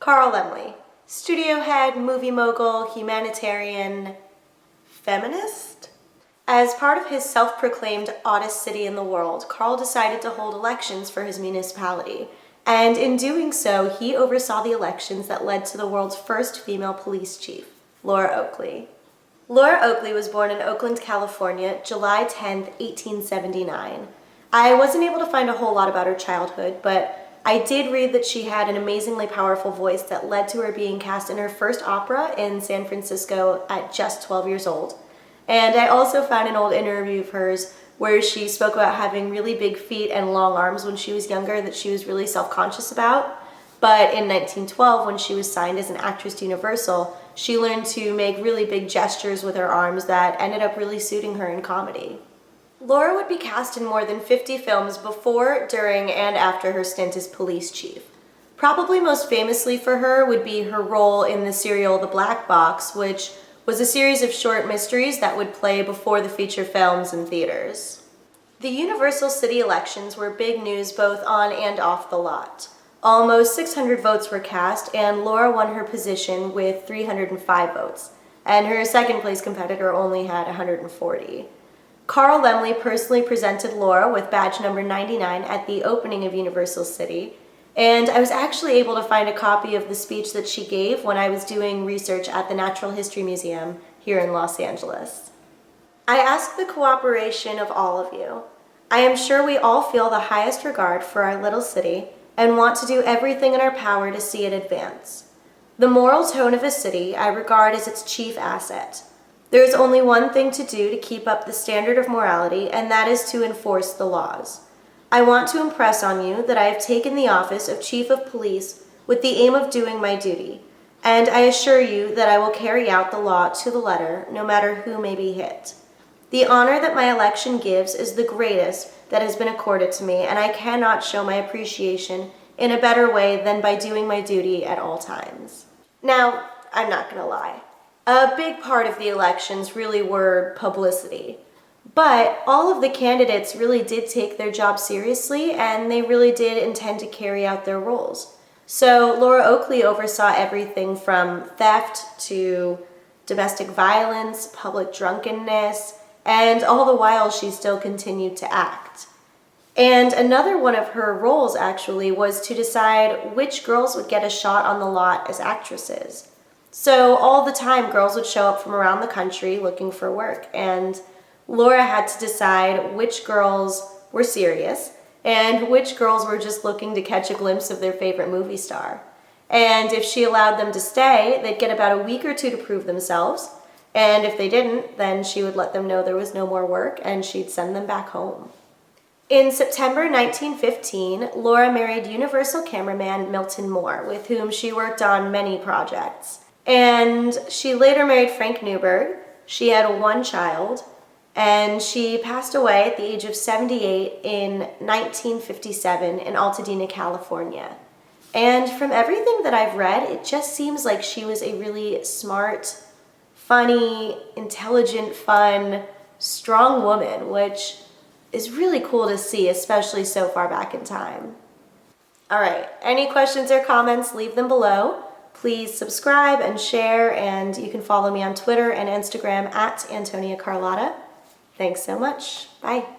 Carl Laemmle, studio head, movie mogul, humanitarian, feminist? As part of his self-proclaimed oddest city in the world, Carl decided to hold elections for his municipality. And in doing so, he oversaw the elections that led to the world's first female police chief, Laura Oakley. Laura Oakley was born in Oakland, California, July 10, 1879. I wasn't able to find a whole lot about her childhood, but I did read that she had an amazingly powerful voice that led to her being cast in her first opera in San Francisco at just 12 years old. And I also found an old interview of hers where she spoke about having really big feet and long arms when she was younger that she was really self-conscious about. But in 1912, when she was signed as an actress to Universal, she learned to make really big gestures with her arms that ended up really suiting her in comedy. Laura would be cast in more than 50 films before, during, and after her stint as police chief. Probably most famously for her would be her role in the serial The Black Box, which was a series of short mysteries that would play before the feature films in theaters. The Universal City elections were big news both on and off the lot. Almost 600 votes were cast, and Laura won her position with 305 votes, and her second place competitor only had 140. Carl Laemmle personally presented Laura with badge number 99 at the opening of Universal City, and I was actually able to find a copy of the speech that she gave when I was doing research at the Natural History Museum here in Los Angeles. I ask the cooperation of all of you. I am sure we all feel the highest regard for our little city and want to do everything in our power to see it advance. The moral tone of a city I regard as its chief asset. There is only one thing to do to keep up the standard of morality, and that is to enforce the laws. I want to impress on you that I have taken the office of Chief of Police with the aim of doing my duty, and I assure you that I will carry out the law to the letter, no matter who may be hit. The honor that my election gives is the greatest that has been accorded to me, and I cannot show my appreciation in a better way than by doing my duty at all times. Now, I'm not going to lie. A big part of the elections really were publicity. But all of the candidates really did take their job seriously, and they really did intend to carry out their roles. So Laura Oakley oversaw everything from theft to domestic violence, public drunkenness, and all the while she still continued to act. And another one of her roles actually was to decide which girls would get a shot on the lot as actresses. So all the time girls would show up from around the country looking for work, and Laura had to decide which girls were serious and which girls were just looking to catch a glimpse of their favorite movie star. And if she allowed them to stay, they'd get about a week or two to prove themselves, and if they didn't, then she would let them know there was no more work and she'd send them back home. In September 1915, Laura married Universal cameraman Milton Moore, with whom she worked on many projects. And she later married Frank Newberg. She had one child, and she passed away at the age of 78 in 1957 in Altadena, California. And from everything that I've read, it just seems like she was a really smart, funny, intelligent, fun, strong woman, which is really cool to see, especially so far back in time. All right, any questions or comments, leave them below. Please subscribe and share, and you can follow me on Twitter and Instagram at Antonia Carlotta. Thanks so much. Bye.